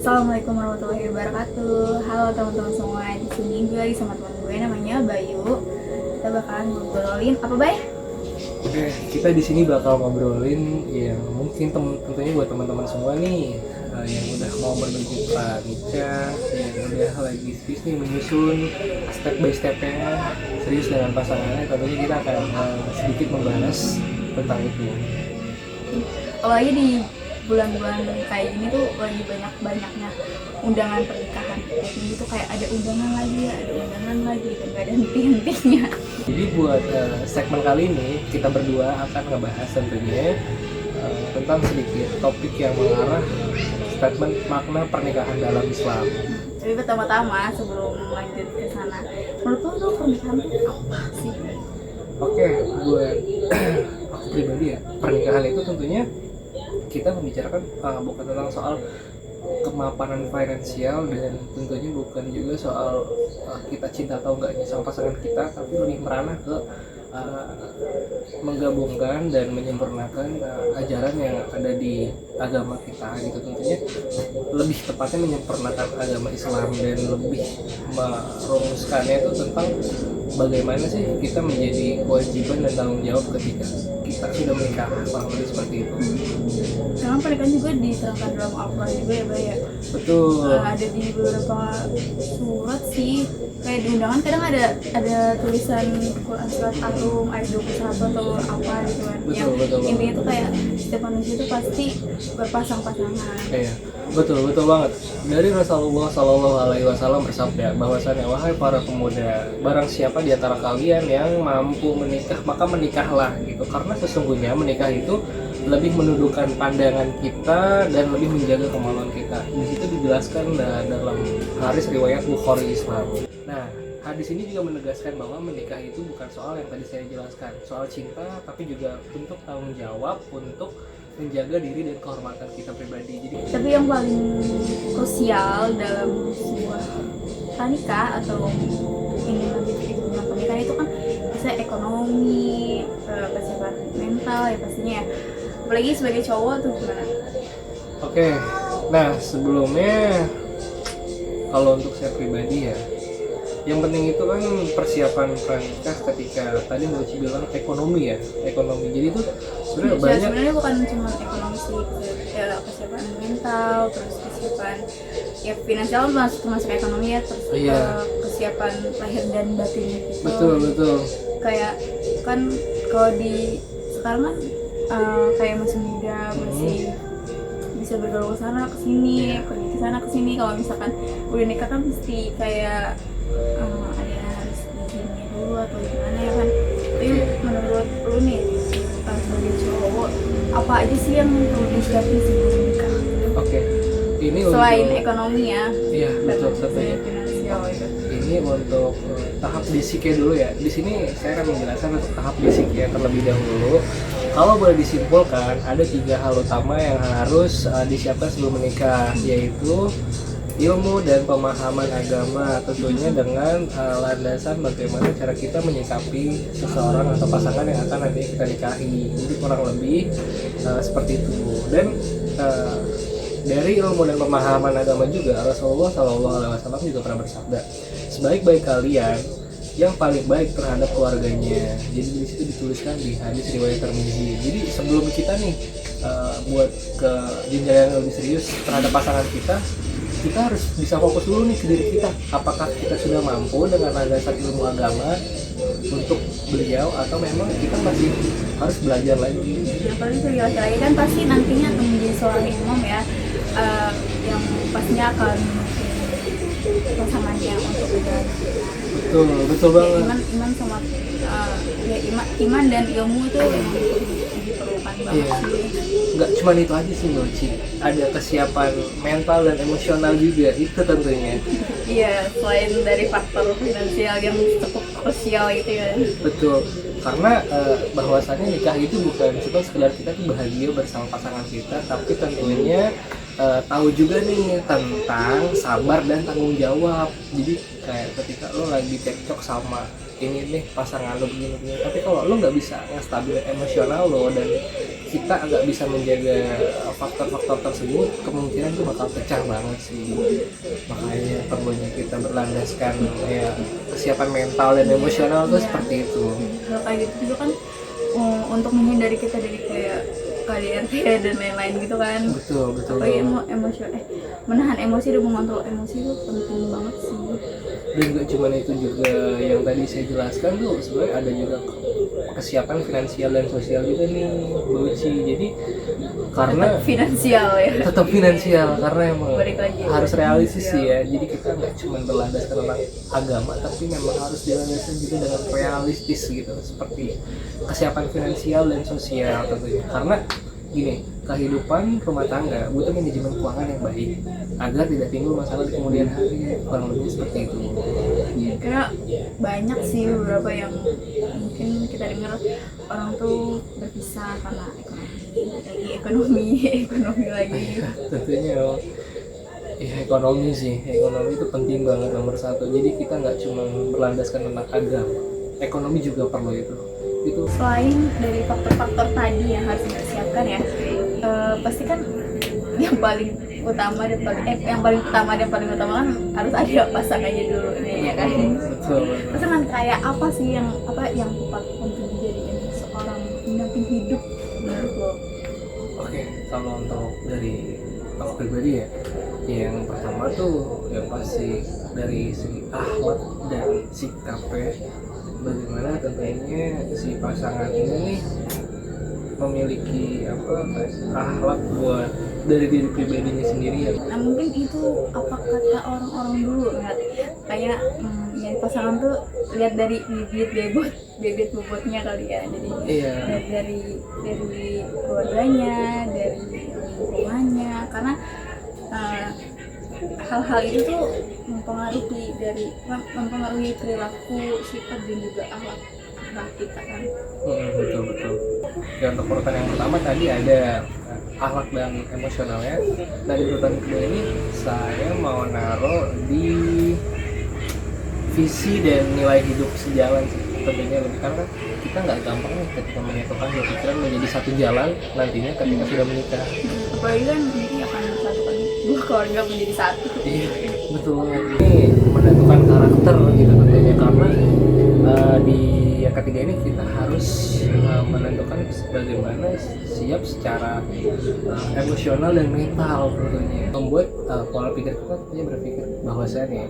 Assalamualaikum warahmatullahi wabarakatuh. Halo teman-teman semua, di sini gue lagi sama teman gue namanya Bayu. Kita bakalan ngobrolin apa, Bay? Oke, kita di sini bakal ngobrolin yang mungkin tentunya buat teman-teman semua nih yang udah mau menuju pranikah, yang udah lagi serius nih menyusun step by stepnya, serius dengan pasangannya. Tentunya kita akan sedikit membahas tentang itu. Apalagi di bulan-bulan kayak gini tuh lagi banyak-banyaknya undangan pernikahan. Jadi tuh kayak ada undangan lagi, dan gak ada henti-hentinya. Jadi buat segmen kali ini kita berdua akan ngebahas tentunya tentang sedikit topik yang mengarah statement makna pernikahan dalam Islam. Tapi pertama-tama sebelum lanjut ke sana, menurut lo tuh pernikahan tuh apa sih? Oke, buat aku pribadi ya, pernikahan itu tentunya kita membicarakan bukan tentang soal kemapanan finansial, dan tentunya bukan juga soal kita cinta atau enggaknya sama pasangan kita, tapi lebih merana ke menggabungkan dan menyempurnakan ajaran yang ada di agama kita gitu. Tentunya lebih tepatnya menyempurnakan agama Islam dan lebih merumuskannya itu tentang bagaimana sih kita menjadi kewajiban dan tanggung jawab ketika kita sudah menikah, kurang lebih seperti itu. Karena pernikahan juga diterangkan dalam Al-Quran juga ya, Bay ya. Betul. Ada di beberapa surat sih, kayak di undangan kadang ada tulisan Quran surat Ar-Rum ayat 21 atau apa gitu kan. Betul. Intinya tuh kayak setiap manusia itu pasti berpasang-pasangan. Iya, betul banget. Dari Rasulullah Shallallahu Alaihi Wasallam bersabda bahwasannya, wahai para pemuda, barang siapa di antara kalian yang mampu menikah maka menikahlah gitu. Karena sesungguhnya menikah itu lebih menundukkan pandangan kita dan lebih menjaga kemaluan kita. Di situ dijelaskan dalam hadis riwayat Bukhari Islam. Nah, hadis ini juga menegaskan bahwa menikah itu bukan soal yang tadi saya jelaskan, soal cinta, tapi juga untuk tanggung jawab untuk menjaga diri dan kehormatan kita pribadi. Jadi, Tapi yang paling krusial dalam sebuah pranikah atau ini lebih hubungan pernikahan itu kan bisa ekonomi, kesiapan mental ya pastinya ya. Apalagi sebagai cowok tuh gimana? oke. Nah, sebelumnya kalau untuk saya pribadi ya, yang penting itu kan persiapan pranikah ketika tadi Mbak Ci bilang ekonomi. Jadi itu sebenarnya Ya, banyak. sebenarnya bukan cuma ekonomi sih, ya kesiapan mental, terus kesiapan ya finansial termasuk ekonomi ya, terus Iya. kesiapan lahir dan batin gitu. Betul. Kayak kan kalau di sekarang kan kayak masih muda, masih bisa bergaul sana kesini, pergi ke sana kesini. Kalau misalkan udah nikah kan mesti kayak ada yang harus bikinnya dulu atau gimana ya kan. Tapi menurut lu nih sebagai cowok, apa aja sih yang perlu disiapin sebelum nikah? Oke. Ini Selain untuk ekonomi ya. Iya, betul, Selain tentunya. finansial itu. Ini untuk tahap basicnya dulu ya. Di sini saya akan menjelaskan untuk tahap basicnya terlebih dahulu. Kalau boleh disimpulkan, ada 3 hal utama yang harus disiapkan sebelum menikah, yaitu ilmu dan pemahaman agama, tentunya dengan landasan bagaimana cara kita menyikapi seseorang atau pasangan yang akan nanti kita nikahi. Jadi kurang lebih seperti itu. Dan dari ilmu dan pemahaman agama juga, Rasulullah Shallallahu Alaihi Wasallam juga pernah bersabda, sebaik-baik kalian yang paling baik terhadap keluarganya. Jadi di situ dituliskan di hadis riwayat Tirmidzi. Jadi sebelum kita nih buat ke jenjang yang lebih serius terhadap pasangan kita harus bisa fokus dulu nih ke diri kita. Apakah kita sudah mampu dengan landasan ilmu agama untuk beliau, atau memang kita masih harus belajar lagi? Yang paling sebagai laki-laki kan pasti nantinya akan menjadi seorang imam ya, yang pastinya akan pasangannya untuk belajar. Betul banget. Iman sama iman dan ilmu itu emang diperlukan banget Iya. sih. Nggak cuma itu aja sih Mbak Ci, ada kesiapan mental dan emosional juga, itu tentunya. Iya, selain dari faktor finansial yang cukup krusial gitu ya. Betul, karena bahwasannya nikah itu bukan cuma sekedar kita tuh bahagia bersama pasangan kita, tapi tentunya tahu juga nih tentang sabar dan tanggung jawab. Jadi kayak ketika lo lagi cekcok sama ini nih pasangan lo begini, tapi kalau lo nggak bisa ngestabilin emosional lo dan kita agak bisa menjaga faktor-faktor tersebut, kemungkinan itu bakal pecah banget sih. Makanya perlunya kita berlandaskan ya kesiapan mental dan emosional tuh Iya. seperti itu. Kalau kayak gitu juga kan untuk menghindari kita dari kayak KDRT dan lain-lain gitu kan. Betul betul. Apalagi menahan emosi dan mengontrol emosi itu penting banget sih. Dan gak cuma itu juga yang tadi saya jelaskan tuh, sebenarnya ada juga kesiapan finansial dan sosial juga nih Mbak Uci. Jadi karena Finansial ya. tetap finansial, karena emang Balik lagi. harus realistis sih ya. Jadi kita nggak cuma berlandaskan tentang agama, tapi memang harus dilandaskan juga dengan realistis gitu, seperti kesiapan finansial dan sosial tentunya. Karena gini, kehidupan rumah tangga butuh manajemen keuangan yang baik agar tidak timbul masalah di kemudian hari, kurang lebih seperti itu. Ya, karena banyak sih beberapa yang mungkin kita dengar orang tuh berpisah karena ekonomi lagi. Tentunya ya ekonomi sih, ekonomi itu penting banget nomor satu. Jadi kita nggak cuma berlandaskan tentang agama, ekonomi juga perlu itu. Selain dari faktor-faktor tadi yang harus kita siapkan ya, pasti kan yang paling utama dan paling utama kan harus ada pasangannya dulu nih ya kan. Betul. Pasangan kayak apa sih yang tepat untuk dijadikan seorang pendamping hidup menurut lo? Oke, kalau untuk dari aku pribadi ya, yang pertama tuh yang pasti dari segi akhlak dan sikapnya, bagaimana tentunya si pasangan ini nih memiliki akhlak buat dari diri pribadinya sendiri ya. Nah mungkin itu apa kata orang-orang dulu nggak kayak ya pasangan tuh lihat dari bibit bobotnya kali ya. Jadi Iya. dari keluarganya, dari lingkungannya, karena hal-hal itu tuh mempengaruhi perilaku, sifat dan juga akhlak kita kan. Betul. Ya, untuk urutan yang pertama tadi ada akhlak dan emosionalnya. Dari urutan kedua ini saya mau naruh di visi dan nilai hidup sejalan sih. Tentunya lebih, karena kita nggak gampang nih ketika menyatukan dua pikiran menjadi satu jalan nantinya ketika sudah menikah. Apalagi kan nanti akan disatukan dua keluarga menjadi satu. Iya, betul. Ini menentukan karakter gitu tentunya, karena di yang ketiga ini kita harus menentukan bagaimana siap secara emosional dan mental tentunya, membuat pola pikir kita tentunya berpikir bahwasannya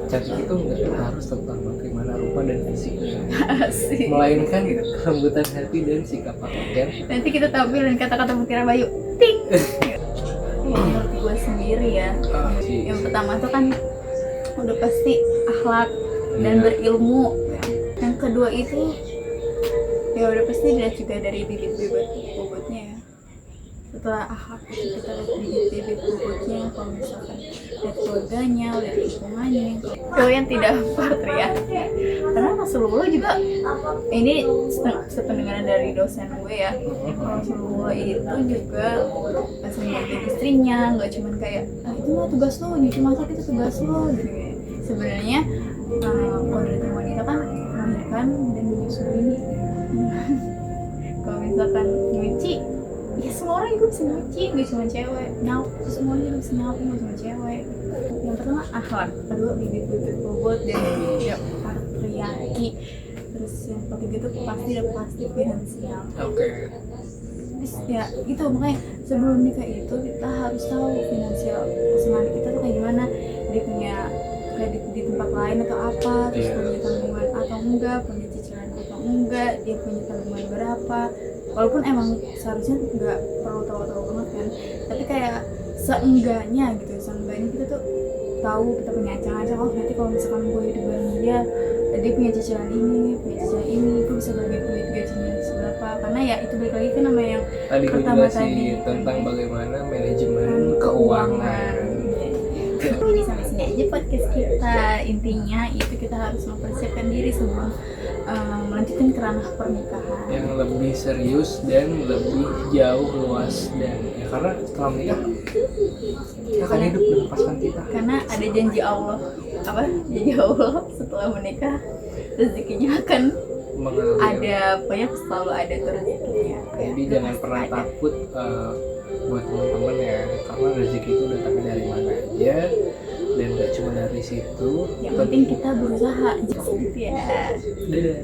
cantik itu nggak harus tentang bagaimana rupa dan fisiknya, Asik. melainkan kelembutan hati dan sikap pakaian. Nanti kita tampilin kata-kata Mutiara Bayu. Ting. Menurut gue sendiri ya, yang pertama tuh kan udah pasti akhlak dan Iya. berilmu. Yang kedua itu ya udah pasti dilihat juga dari bibit-bibit bobotnya ya. Setelah akhlak itu kita lihat bibit-bibit bobotnya, kalau misalkan lihat keluarganya, lihat lingkungannya. Kalau yang tidak patriarki, karena Rasulullah juga ini sependengaran dari dosen gue ya. Rasulullah itu juga pas menjaga istrinya, nggak cuma kayak itu mah tugas lo, nyuci masak itu tugas lo gitu. Sebenarnya kodrat wanita kan melahirkan dan menyusui. Kalau misalkan nyuci, ya semua orang juga bisa nyuci, nggak cuma cewek. Nyapu semuanya bisa nyapu, nggak cuma cewek. Yang pertama akhlak, kedua bibit-bibit bobot dan tidak patriarki. Terus yang ketiga itu pasti finansial. Oke. Terus ya gitu, makanya sebelum nikah itu kita harus tahu finansial pasangan kita tuh kayak gimana, dia punya kredit di tempat lain atau apa, terus punya tanggungan atau enggak, punya cicilan atau enggak, dia punya tanggungan berapa. Walaupun emang seharusnya nggak perlu tahu banget kan, tapi kayak seenggaknya kita tuh tahu, kita punya ancang-ancang, oh nanti kalau misalkan gue hidup bareng dia punya cicilan ini, gue bisa bagi duit gajinya seberapa. Karena ya itu balik lagi kan nama yang Tadi gue pertama jelasin tentang bagaimana manajemen keuangan. Ini sampai sini aja podcast kita. Intinya itu kita harus mempersiapkan diri sebelum melanjutkan ke ranah pernikahan Yang lebih serius dan lebih jauh luas, dan ya karena setelah menikah kita akan hidup dengan pasangan kita. karena ada janji Allah setelah menikah rezekinya akan mengalir. ada banyak selalu ada terus rezekinya. Jadi jangan pernah takut buat teman-teman ya, karena rezeki itu datangnya dari mana aja dan gak cuma dari situ. Yang penting kita berusaha gitu ya. Dadah.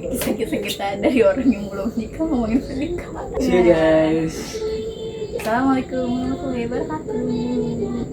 Kisah-kisah kita dari orang yang belum nikah ngomongin nikah. See you guys. Assalamualaikum warahmatullahi wabarakatuh.